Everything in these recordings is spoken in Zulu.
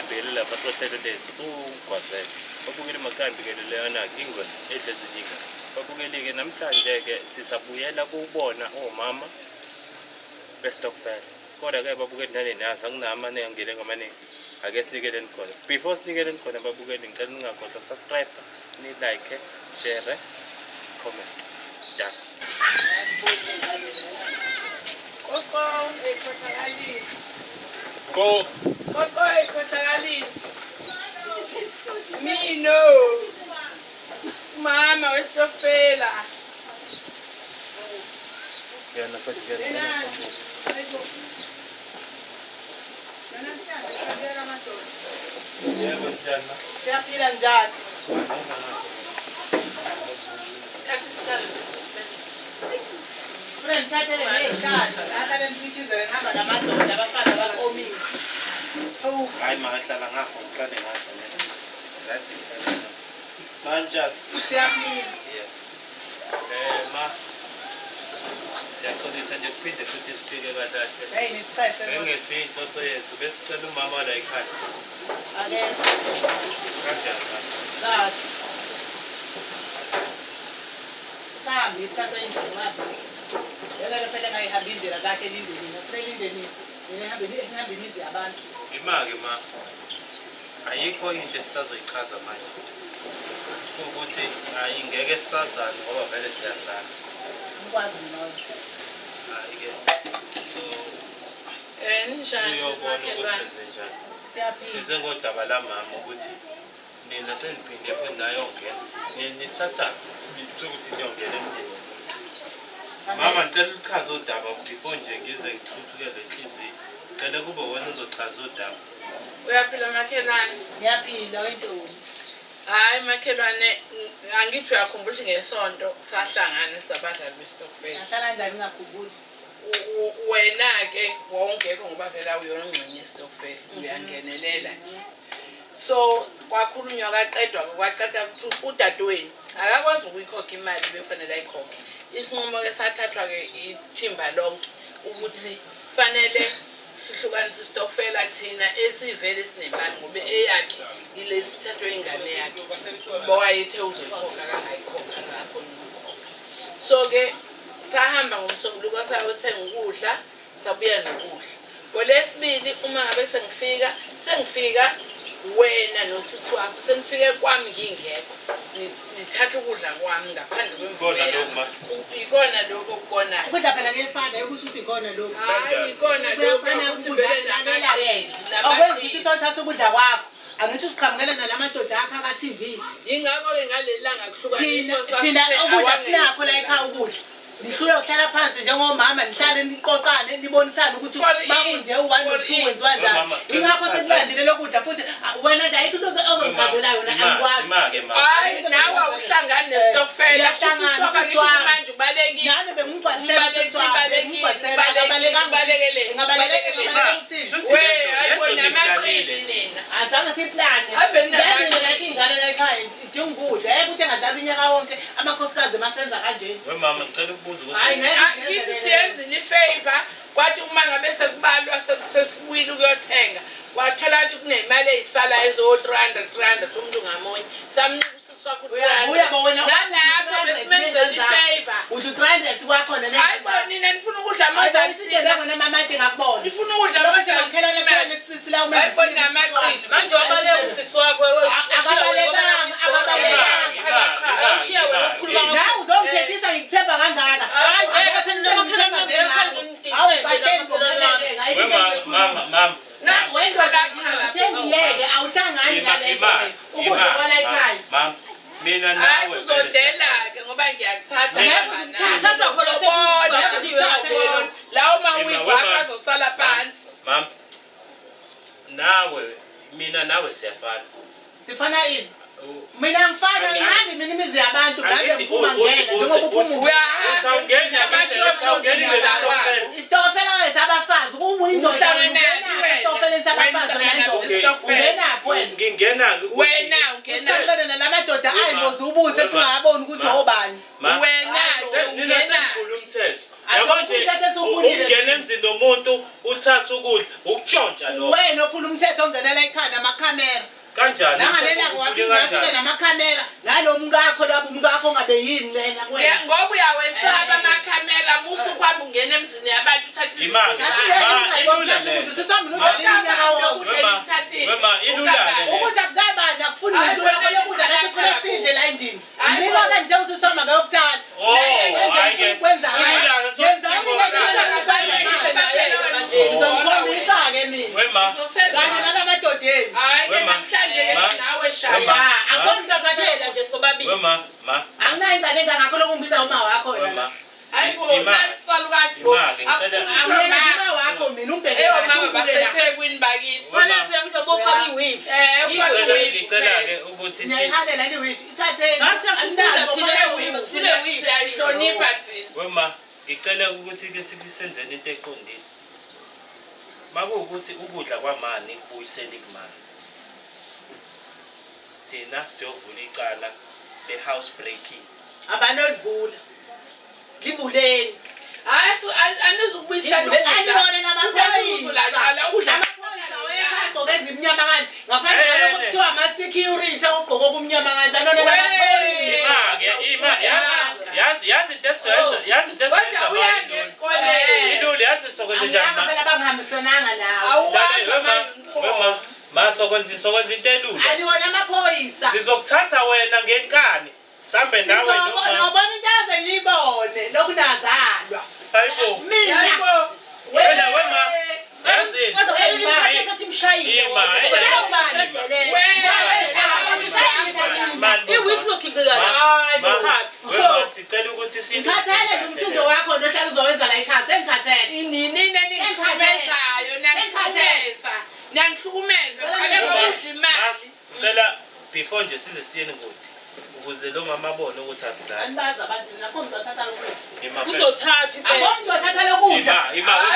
makhambi lapha sohlelo lethu ugwazela babukele makhambi ke leyana ingwe edlezilinga babukele-ke namhlanje-ke sisabuyela kubona omama bestokfela kodwa-ke babukeli nanenazi anginamane angele ngamaningi ake sinikeleni khona before sinikeleni khona babukeli ngicela ningakhohlwa subscribe ni-like share comment done Go. Me no. Mama, we're so fela. yan Ay, mahatla nga kung kanina. Manjat. ma siyaxolisa nje kuphinde futhi sifike kadahle bengesinto soyethu besicela umama la ekhaya ima-ke ma ayikho into esisazoyichaza manje kuwukuthi ayingeke sisazane ngoba vele siyazana hayi-ke so siyobona ukuthi enze njani size ngodaba lamama ukuthi nina seniphinde futhi nayongena nisatha sibili sokuthi niyongena emzini mama ngicela uchaze udaba before nje ngize ngithuthukele inhliziyo cela kube wena uzochaza udaba Uyaphila makhelwane? Ngiyaphila wentombi. Hayi makhelwane angithi uyakhumbula ukuthi ngesonto sahlangana sabadlali bestokfela. Sahlala kanjani ngakhumbuli? Wena-ke wawungekho ngoba vele awuyona ingxenye yestokfela uyangenelela so kwakhulunywa kaqedwa kwacaca udadewenu akakwazi ukuyikhokha imali bekufanele ayikhokhe isinqumo-ke sathathwa-ke ithimba lonke ukuthi fanele sihlukanisa istokfela thina esivele sinemali ngoba eyakhe ile sithathwe ingane yakhe bowayethe uzoyikhokha kangayikhokha ngakho so-ke sahamba ngomsombuluko sayothenga ukudla sabuya nokudla ngolesibili uma ngabe sengifika wena nosisi wakho senifike kwami ngingekho nithatha ukudla kwami ngaphandle kwemvume ikona lokho okubonayo ukudla phela kuyefana ukusho ukuthi ikona lokho hayi ikona lokho ukuthi vele namaqhinga akwenzi ukuthi sothatha ukudla kwakho angithi usiqhamukele nalamadoda akho aka-TV yingakho-ke ngaleli langa kuhlukaniswa thina ukudla sinakho la ekhaya ukudla nihlule ukuhlala phansi njengomama nihlale niqoqane nibonisane ukuthi makunje u-1 no-2 wenziwa njani ingakho sekulandile lokudla futhi wena nje ayikho into ozongichazela yona angikwazi hayi nawe awuhlangani nesitokfela manje ubalekile nami bengingibhalekele namaqili nina azange siplane ingane la ekhaya idinga ukudla ukuthi engadala unyaka wonke amakhosikazi masenza kanjeni wemama ngicela ukubuza ukuthi ngithi siyenzile ifavor kwathi uma ngabe sekubalwa sesibuyile ukuyothenga wathola ukuthi kunemali eyisalayo ezo-300 umuntu ngamunye samnika usisi wakho nalapho besimenzela ifavor uthi-300 kwakhona hayi bo nina nifuna ukudla nifuna ukudla namaqili manje wabaleka usisi wakho nawe uzongithethisa ngikuthemba kangaka sengiyeke awuhlangani nale ukudla kwala ekhaya mina hayi nawe uzondela-ke ngoba ngiyakuthatha khona lawo mawivakho azosala phansi mama nawe mina nawe siyafana sifana ini mina ngifana ngani mina imizi yabantu ngabe ngiphuma ngena njengoba uphuma isitokofela lesabafazi kuwindoda isitokofela lesabafazi ngingena wena ungena nalamadoda ayimboza ubuse singaboni ukuthi obani wena ungena umthetho umthetho usubulile. Ungena emzini nomuntu uthatha ukudla ukutshontsha lo. Wena ophula umthetho ongenela ekhaya namakhamera. Kanjani? Nangalela ngwafika namakhamera ngalo mngakho labo umngakho ongabe yini lena wena. Ngoba uyawesaba amakhamera musu kwami ungena emzini yabantu uthatha Imali. Wema ilulale. Ukuza kugabana akufuni umuntu wakho lokudla nathi khona sidle la endini. Mina la nje usisoma ngayokuthatha. Kwenza ngizokhombisa ke mina. Wema. Kanye nalamadodeni. Hayi namhlanje nawe shaya. Akonzakala nje sobabili. Wema, ma. Anginayo ingane engakho lokumbisa uma wakho wena. Hayibo nasisalukazi bo. Angina wakho mina umbheke mama baseThekwini bakithi. Wena phela ngizobofaka iwifi. Ngicela ke ukuthi niyayihalela ni wifi ithatheni. Asiyasifunda thina sibe wifi ayihlonipha thina. Wema, ngicela ukuthi ke sisenzeni into eqondile. Makuwukuthi ukudla kwamani uyisele kumani. Thina siyovula icala le-house breaking. Abanolivula. Livuleni. Hayi anizukubuyisa Ayibone namaphoyisa. Amaphoyisa wayegqoke ezimnyama kanje. Ngaphandle kwalokho kuthiwa ama-security ogqoke okumnyama kanje. Anona namaphoyisa. Yazi into esizoyenza. Kodwa uyanda esikoleni. Ilule yazi sokwenza njani Angiyanga phela bangihambisananga nawe. Awazi Wema, masokwenza into elula. Aliwona amaphoyisa. Sizokuthatha wena ngenkani. Sambe nawe noma. Nobona into yaze niyibone lokunazalwa. Hayibo. Mina. Wena Wema. Yazini. Kodwa kufanele sathi mshayile. Iwifi zokhibhekana. Wema sicela ukuthi Ngikhathele umsindo wakho nohlala uzowenza la ekhaya sengikhathele. Nina ningikhumezayo nangikhuthesa. Nangihlukumeza ngale ngokudla imali. Cela before nje size siyeni kude. Ukuze lo mama abone ukuthi akudala. Anibaza abantu nakho umuntu wathatha lokudla. Uzothatha impela. Akho umuntu wathatha lokudla.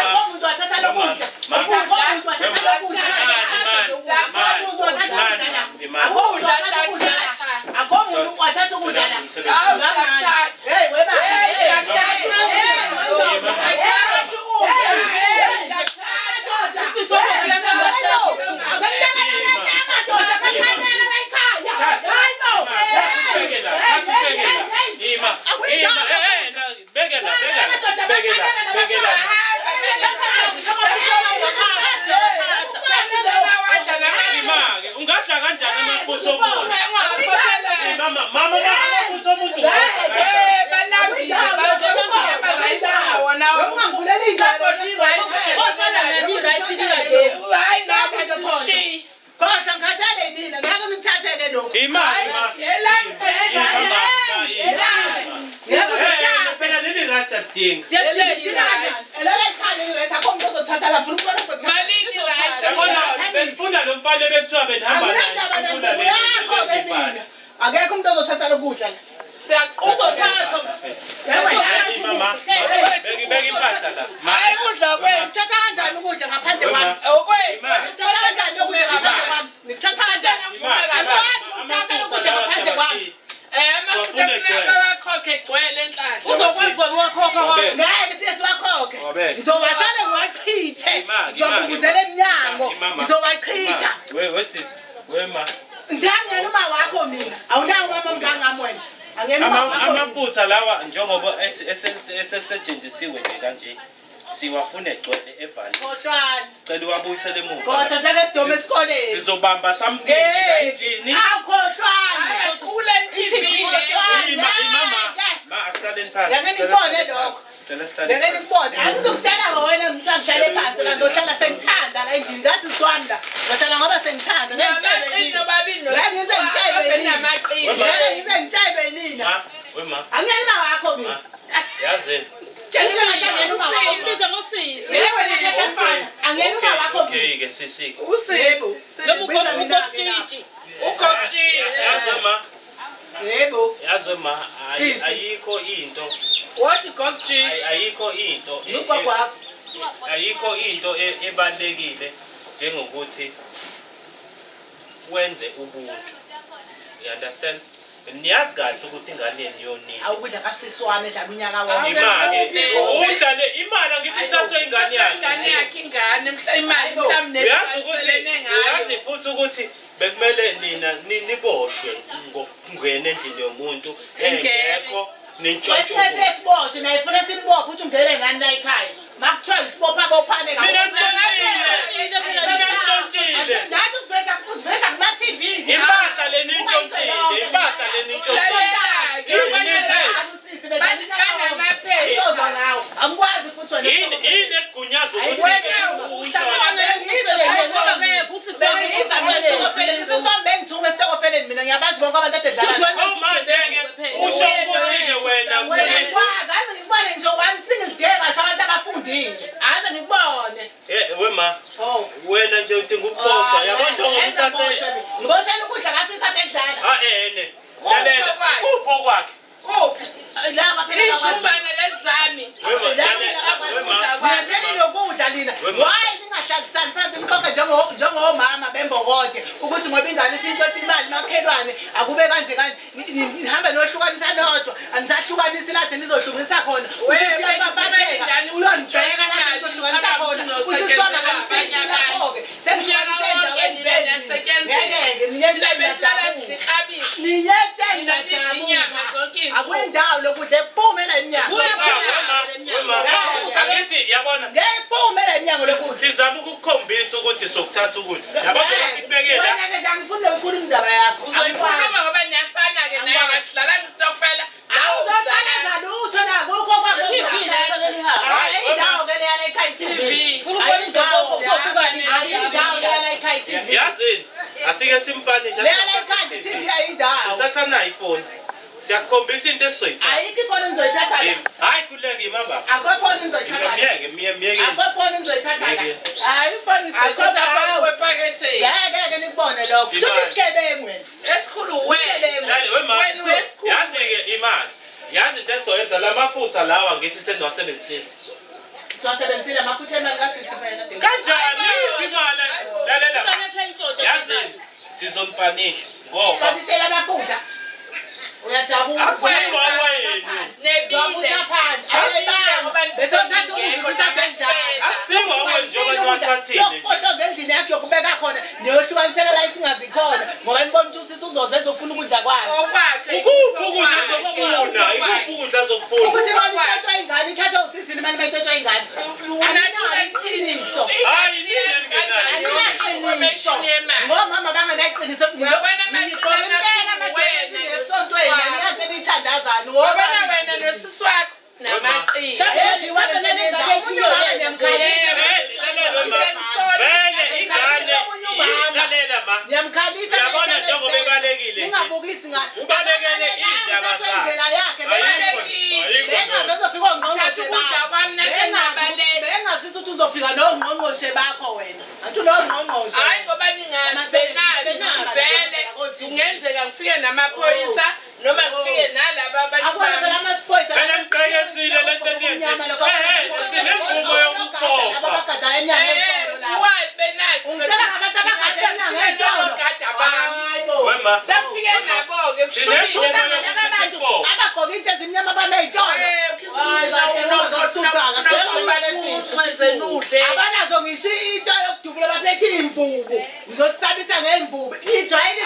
Akho umuntu wathatha lokudla. Akho umuntu wathatha lokudla. Akho umuntu wathatha ukudla. Akho umuntu wathatha ukudla la. Hey weba. Ungadla kanjani amaphuzo omuntu? Mama amaphuzo omuntu. Kodwa ngikhathele mina ngeke ngithathele lokho. Imali. Phela leli rasa ding. Besifunda lo mfana bekuthiwa benihamba naye. Akekho umuntu ozothatha lokudla la. Uzothatha. Mama, beki impahla la. Hayi kudla kwenu. Ngithatha kanjani ukudla ngaphandle kwami? Okwenu. Ngithatha kanjani ukudla ngaphandle kwami? Ngithatha kanjani? Ngithatha ukudla ngaphandle kwami. Amakhokhe egcwele enhlahla. Uzokwazi kwakhokha. Ngeke siye siwakhokhe. Ngizowasala ngiwachithe. Ngizokubuzela emnyango. Ngizowachitha. Wesisi, wema. Ngiyangena uma wakho mina. Awunawo mama mngangami wena. Angena uma wakho. Amaphutha lawa njengoba esesetshenzisiwe nje kanje. Siwafuna egcwele evali. Khohlwana. Cela uwabuyisele emuva. Kodwa njengesidome esikoleni. Sizobamba something la endlini. Awukhohlwana. Asikhule nithibile. Ma asihlale phansi. Ngeke nikubone lokho. Ngeke nikubone. Angizokutshela wena ngihlale phansi la ngizohlala sengithanda la endlini ngathi siwami la. Ngizohlala ngoba sengithanda. Ngizengitshelwe nina. Wema. Angena wakho mina. Yazini. Ubiza ngosisi. Angena uma wakho mina. Okay ke sisi. Usebo. Ukokutshitshi. Yazoma. Yebo. Yazoma ayikho into. What gokji? Ayikho into. Lupa kwakho. Ayikho into ebalekile njengokuthi wenze ubuntu. You understand? Niyazi kahle ukuthi ingane yeni yonini. Awukudla kasisi wami edla unyaka wami. Imali. Udlale imali. Kuqala ngithi thathwe ingane yakhe. Ingane yakhe ingane imali mhlawumbe uyazi futhi ukuthi bekumele nina niboshwe ngokungena endlini yomuntu engekho nintshontsho. Wathi sesiboshwe naye funa simbophe uthi ungene ngani la ekhaya. Makuthiwa isibopha bophane kakhulu. Mina ntshontshile. Nathi usiveza kuma TV. Impahla le nintshontsile. Angikwazi futhi wena. Yini egunyaza ukuthi mina ngiyabazi bonke abantu ededala. Usho ukuthi wena Ngikwazi ngibone nje one single day abantu abafundile. Aze ngibone. wema wena nje udinga ukuboshwa yabona ngomthathe Ngiboshela ukudla ngathi isathe kudala. ene lalela kupho kwakhe Laba phela Ishumbana lezami. Ngiyazeni lokudla lina. Why ningahlalisani phansi nixoxe njengomama bembokode ukuthi ngoba ingane isintshotha imali makhelwane akube kanje kanje nihambe nohlukanisa nodwa anisahlukanisi lade nizohlunisa khona usisiyabafatheka uyonibheka lade nizohlukanisa khona usisona kanifanyakho-ke semhlukanise endaweni ngeke niyetsheni akwendawo lokudla ephume emnyango angithi yabona ngephume emnyango lokudla sizama ukukukhombisa ukuthi sokuthatha ukudla yabona sibekela wena ke angifuni ukukhuluma indaba yakho Uzoyikhuluma ngoba niyafana-ke naye ngasidlala ngisitokfela. awuzothaneza lutho nakukho kwayindawo ke leyana ekhaya TV ayindawo leyana ekhaya TV yazini asike simpanisha leyana ekhaya TV ayindawo uthatha nayo ifoni siyakukhombisa into esizoyithatha ayikho ifoni nizoyithatha la hayi kulenge imamba akho ifoni nizoyithatha la miyeke akho ifoni nizoyithatha la Hayi ifoni sekhoza kwepakethe. ngeke nikubone lokho futhi isigebengu wena Esikhulu wena. Wena wesikhulu. yazi-ke imali yazi into esizoyenza la mafutha lawa ngithi seniwasebenzisile siwasebenzisile amafutha emali kasisi phela kanjani imali lalela yazini sizonipanisha ngoba fanishela amafutha uyajabula akusiyingoba yenu Nebile. akusiwa njengoba niwathathile sokufohloza endlini yakhe yokubeka khona niyohlukanisela la isingazi khona ngoba nibona ukuthi usisi uzozenza ufuna ukudla kwakhe Okwakhe. ukuphi ukudla zokufuna ikuphi ukudla zokufuna ukuthi imali ithathwa ingane ithathwa usisini imali mayithathwa ingane anginaqiniso hayi nina ningenayo anginaqiniso ngomama banganaqiniso ngiqola impela amajethi nesontweni aniyaze niyithandazani Wabona wena nosisi wakho namaqini. Ngiyamkhalisa yabona njengoba ebalekile ngingabukisi ngani ubalekele indaba indlela yakhe bengazozofika ongqongqoshe bengazisa ukuthi uzofika nongqongqoshe bakho wena anti longqongqoshe Hayi ngoba ningazi vele kungenzeka ngifike namaphoyisa noma ngifike nalaba abantu akona phela amasiphoyisa Phela niqhekezile le nto eniyenze. Sinemvumo yokukhokha. abagada emnyango entolo la Why benazi? ungitshela ngabantu abagada emnyango entolo hayibo wema Safike nabo-ke kushubile abantu abagqoka into ezimnyama bamey'tolo abanazo ngisho into yokudubula baphethe iy'mvubu ngizosisabisa ngey'mvubu ijwayele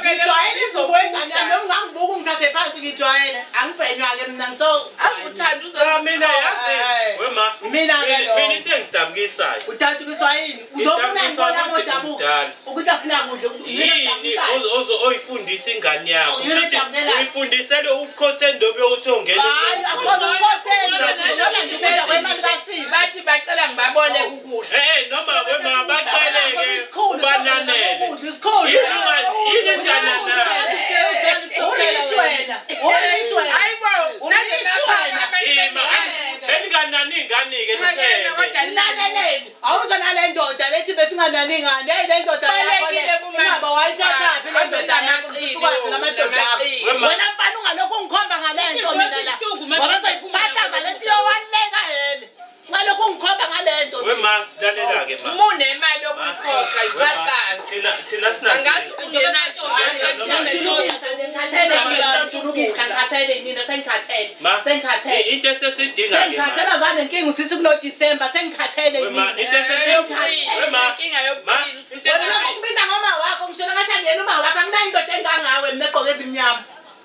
ngijwayele imvubu wengane yami noma ungangibuka ungithathe phansi ngijwayele angibhenywa-ke mina mina yazi wema mina-ke lo mina into engidabukisayo udatukiswa yini uzofuna ngibona ngodabuka ukuthi asinakudla yini oyifundisa ingane yakho Yini edabukelayo? uyifundisele ukukhothela indobo yokuthi ongene hayi akhona ukukhothela noma ngikudla kwemali kasisi bathi bacela ngibabone ukudla. noma wema baceleke ubananele isikhulu yini engananani ulishwena ulishwena Hayibo, beninganani ingane-ke Sinaneleni awuzonale ndoda lethi besinganani ingane le ndoda ingaba wayithathaphi le ndoda yakho usukwazi namadoda akho wena mfana ungalokhu ungikhomba ngale nto mina la ngoba soyiphumahlanza le nto yowanileka yena ungalokhu ungikhomba ngale nto wema lalela-ke ma munemali yokuyikhokha yibhakazi. thina Angazi ungenayo. ngikhathele yini sengikhathele. Ma, Sengikhathele. into esesidinga ke Sengikhathela zwane inkinga usisi kulo December sengikhathele yini. Wema, into esesidinga wema. inkinga yokuphila usisi Wena ukubiza ngoma wakho ngishona ngathi angena uma wakho anginayo indoda engangawe mina egqoke ezimnyama.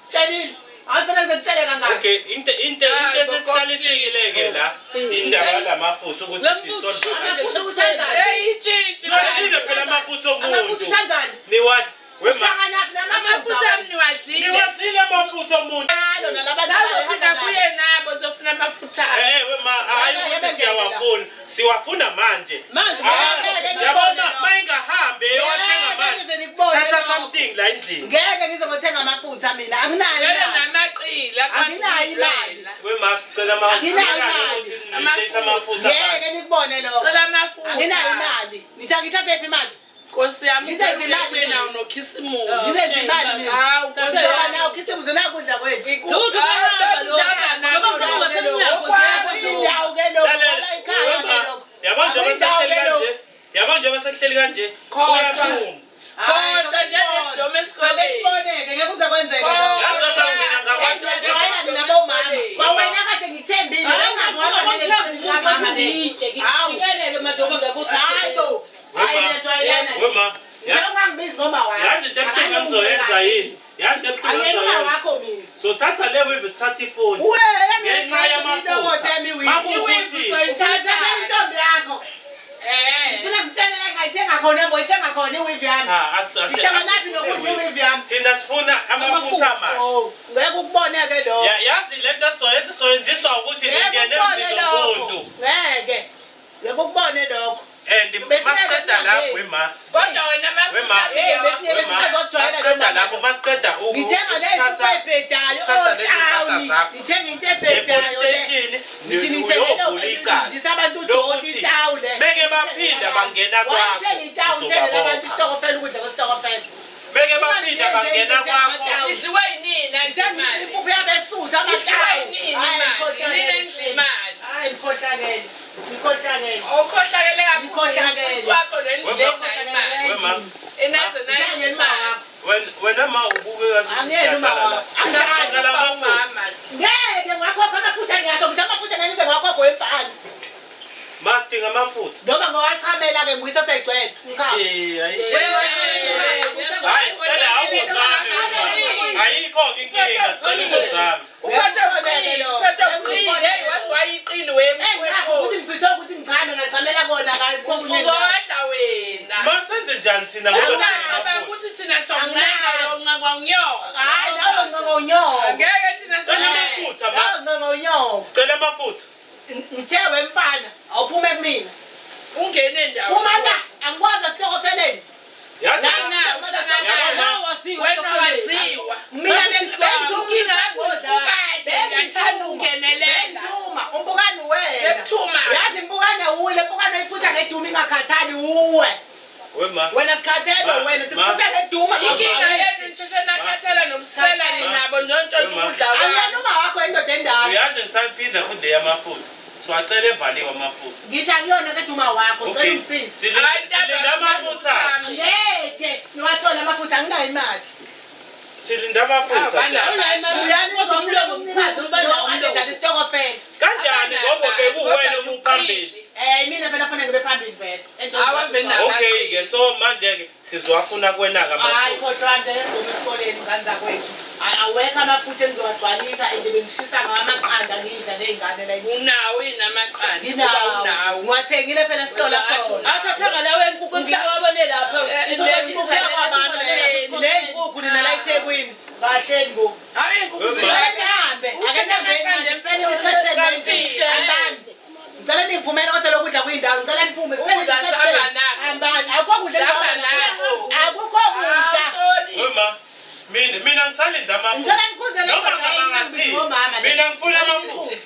Tshelile. Awufuna ngikutshele kangaka. Okay, into esesihlalisekile ke la indaba lamafutha ukuthi sisolve. eyitshintshi Ngizile phela amafutha Amafutha omuntu. kanjani? Niwathi wema. Hlangana amafutha niwadlile Niwathile amafutha omuntu. zazofuna kuye nabo zofuna amafutha Wema hayi ukuthi siyawafuna. Siwafuna manje. Manje Yabona mayingahambe yothenga manje. Thatha something la endlini. Ngeke ngizokuthenga amafutha mina anginayo vele imali. namaqila Anginayo imali. Wema sicela amafutha. Ngeke nikubone lokho. cela amafutha Anginayo imali. Ngithathe phi imali? Nkosi yami Ngizenze imali wena unokhisimusi Ngizenze imali mina. hawu nkosi Ngoba yami nawe ukisimuze nakudla kwethu. Lutho kuyahamba lokho. Ngoba sekuba semnyango nje. Indawo ke lokho. Wala ekhaya ke lokho. Yabona njengoba sehleli kanje. Yabona njengoba sehleli kanje. Uyaphuma. kodwa njengesidome esikoleni Siboneke ngeke kuze kwenzeke lokho. Yazoba mina ngabantu Ngijwayela mina bomama. Kwawena kade ngithembile kangakuhamba ngeqiniso Ngitshe ngikeleke madoda ngafuthi. Hayibo. Hayi ngijwayelana. Wema. Ungangibizi ngoma wakho. Yazi into ebuhlungu engizoyenza yini? Yazi into ebuhlungu Angena engizoyenza. wakho mina. So thatha le wave sithatha ifoni. Ngenxa yamafutha. Makuwukuthi Uthatha intombi yakho. Ufuna ngitshelele ngayithenga khona boyithenga khona iwivi yami. Ngithenga naphi nokudla iwivi yami. thina sifuna amafutha manje. Oh, ngeke ukuboneke lokho. Yazi lento soyenziswa ukuthi ngingene emzini womuntu. Ngeke. Ngeke ukubone lokho. And masiqeda lapho wema. kodwa wena Masiqeda lapho masiqeda Ngithenga lento ebhedayo otawuni. Ngithenga into ebhedayo le. uyovula icala Ndisabantu udoti itawule. beke baphinda bangena kwakho. Wathenga itawuni thengele abantu isitokofela ukudla kwesitokofela. Beke baphinda bangena kwakho. idliwe yinina Ngithenga impuphu yabesusa idliwe amatawu. yinini manje nina endlimali Hayi ngikhohlakele. Ngikhohlakele. okhohlakele Ngikhohlakele. kakhulu wakho lendlela imali Wema. enaze nayo imali Wena ma ubuke Angeke uma wakho. Angala mama Ngeke ngakhokha amafutha ngiyasho ukuthi amafutha ngeke ngize ngakhokha wemfana. Mastinga amafutha. Noma ngowachamela ke ngiyisa segcwele. Ngichaza. Hayi cela awuzami wema. Ayikho inkinga cela uzami. Engakho ukuthi ngifisa ukuthi ngichame ngachamela kona kakhulu. uzowadla wena Masenze njani thina ngoba ungahamba ukuthi thina somncenga lonca kwangunyoko Hayi nawe ngongonyoko. angeke thina Cela somncenga amafutha Nawe ma. ngongonyoko. Cela amafutha. Ngithe wemfana awuphume kumina. ungene ndawo Uma la angikwazi asitokofeleni. Yazi Nawe wasiwa wena sitofeleni. waziwa Mina inkinga yakudukade yathanda ungenelela Benzuma umbukani wena. bekuthuma Yazi mbukane uwile mbukane ifutha ngeduma ingakhathali uwe. wema. Wena sikhathele wena sikufutha ngeduma. inkinga yenu nisheshe nakhathela nobusela ninabo nontshontsha ukudla Angiyena kwabo uma wakho indoda endala. Uyazi ngisaphinda futhi yamafutha. So acela evaliwe amafutha. Ngithi akuyona keduma wakho ngicela Okay. ungisize. Silinda amafutha. Ngeke niwathola amafutha anginayo imali. Silinda amafutha. Uyani ngomlo kumnikazi lo adeda isitokofela. Kanjani ngoba bekuwena umuphambili. Mina phela fanele ngibe phambili vele. Okay ke so manje ke sizowafuna kwenaka Hayi amafutha. kodwa nje ngoma esikoleni ngani kwethu. Awekho amafutha engizowagcwalisa endibengishisa ngamaqanda ngidla nezingane la. unawo inamaqanda Nginawo. Ngiwathengile phela esitolo khona. Athathanga lawe enkukhu emhlababone lapha. Lenkukhu nina la eThekwini. Kahle ngo. hayi inkukhu Akenambe. Ambande. Ngicela niphumele kodwa lokudla kuyindawo. Ngicela niphume. Ambande. Akukho kudla. Akukho kudla. Wema. Mina ngisalinda amafutha. Ngicela nikhuze Noma ngabangathi. Mina ngifuna amafutha.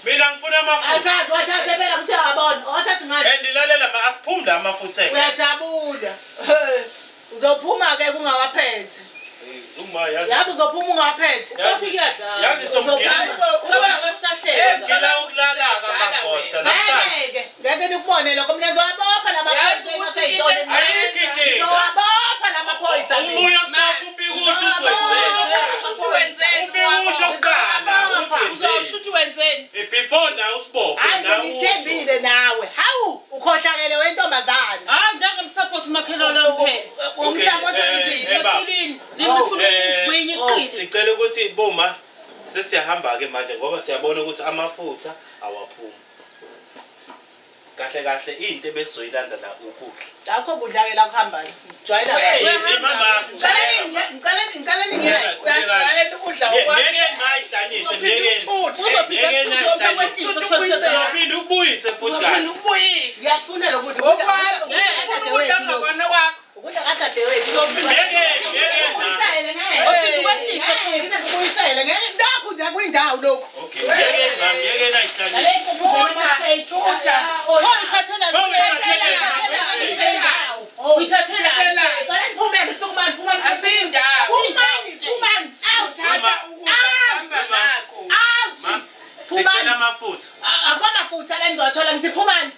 Mina ngifuna amafutha. Asazi wathathe phela kuthi wabona. Wathathe ngathi. Endilalela ma asiphumule amafutha. Uyajabula. Uzophuma ke kungawaphethe. Uma yazi. Yazi uzophuma ungawaphethe. Uthi kuyadla. Yazi somgila. Cabanga ngosihlahlela. Ngila ukulala kamagoda namhlanje. Ngeke nikubone lokho mina ngizowabopha lamaphoyisa ngaseyitolo ngizowabopha lamaphoyisa mina. Ubuya sinakuphika ukuthi uzwenzeni. uwenzeni Sicela ukuthi boma sesiyahamba ke manje ngoba siyabona ukuthi amafutha awaphumi. Kahle kahle into ebesizoyilanda la ukudla. Akho kudla ke la kuhamba. Jwayela kahle. Mama, ngicela ningiyela. Uyajwayela ukudla okwakhe. ngeke ngayihlanise, ngeke ubuyise futhi kahle. Ubuyise. Ngiyakufuna lokudla. Ukudla ngakona kwakho. Ukudla kadade wethu. Ngeke nakho nje kwindawo lokho. Okay, ngeke nayihlanise. Alekho kudla. Sicela amafutha. Akwamafutha la ngizothola ngithi phumani.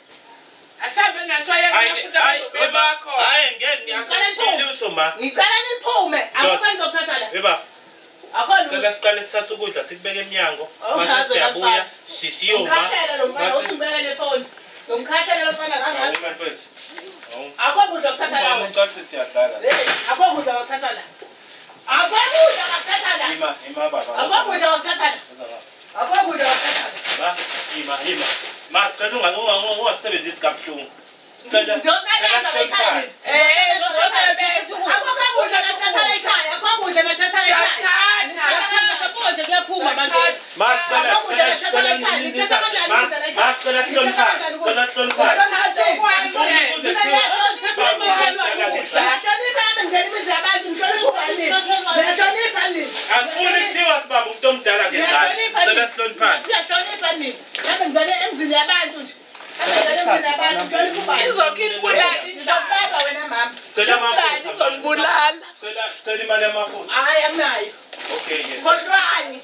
Asambe naswaya ngafutha bazobeba bakho. Hayi ngeke ngiyasishila utho ma. Ngicela niphume. Akukho ngizothatha la. Eba. Akho Sicela siqale sithathe ukudla sikubeke emnyango. Mase Awuchaze siyabuya kamfana. shishiyoma. Ngikhathela lo mfana uthumela le phone. Ngomkhathela lo mfana kangaka. Akho kudla ukuthatha la. Ucathi siyadlala. Akho kudla ukuthatha la. Akho kudla ukuthatha la. Ima baba. Akho kudla ukuthatha la. Akho kudla ukuthatha la. Ma, ima. Ma, sicela ungasebenzisi kabuhlungu. Sicela Ngiyosebenza la ekhaya. Akho kudla ukuthatha la ekhaya. Akho kudla ukuthatha la ekhaya. Hayi anginayo. Okay, yes. Khohlwani.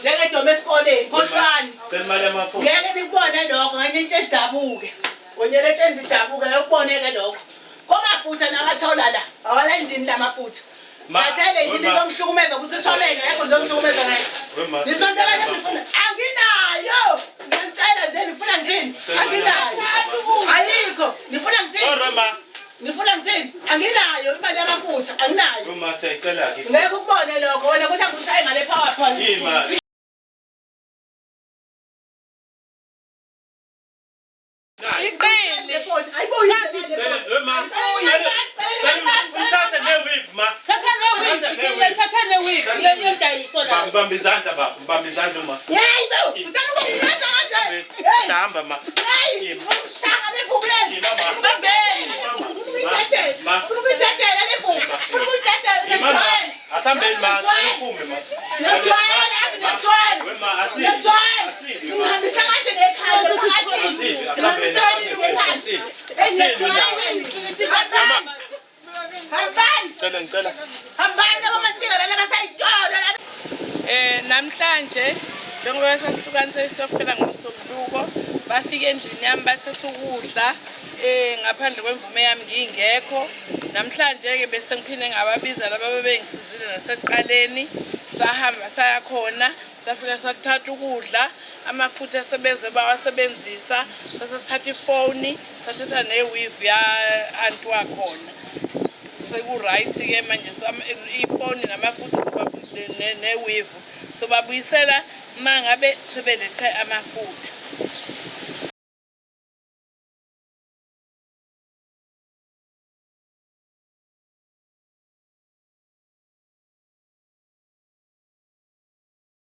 Ngeke dome esikoleni, khohlwani. Semali amafutha. Ngeke nikubone lokho, nganye into edabuke. Onyele into idabuke yokuboneke lokho. Komafutha namathola la. Awala endini lamafutha. Bathele indini zomhlukumeza kusisomele yakho zomhlukumeza ngayo. Nisontela nje nifuna. Anginayo. Ngiyantshela nje nifuna ngithini? Anginayo. Ayikho. Nifuna ngithini? Roma. Nifuna ngithini? Anginayo imali yamafutha, anginayo. Roma siyacela ke. Ngeke ukubone lokho wena kuthi angushaye ngale PowerPoint. Ima. Iqini. Ayiboyise. Roma. Uthathe ne-weave ma. Mbamba izandla baba, mbamba izandla ma. Yebo, usana ukungithatha kanje. Sihamba ma. Hey, ushaka lephumuleni. Ima ma. Ma. Ukungithathela lephuma. Ukungithathela Ima ma. lephuma. Asambeni ma, cela uphume ma. Ngiyajwayela, ngiyajwayela. Wema asili. Ngiyajwayela. Asili. Ngihambisa kanje nekhaya phakathi. Ngihambisa kanje nekhaya. Ngiyajwayela. Hambani. Ngicela. Hambani abamathiga lana basayithola. Namhlanje njengoba sasihlukanisa isitokfela ngomsombuluko bafika endlini yami bathatha ukudla ngaphandle kwemvume yami ngingekho. Namhlanje ke bese ngiphinde ngababiza laba bebengisizile nasekuqaleni sahamba saya khona safika sakuthatha ukudla amafutha sebeze bawasebenzisa sasithatha ifoni sathatha neweave ya anti wakhona seku-right ke manje ifoni namafutha neweave so babuyisela uma ngabe sebelethe amafutha.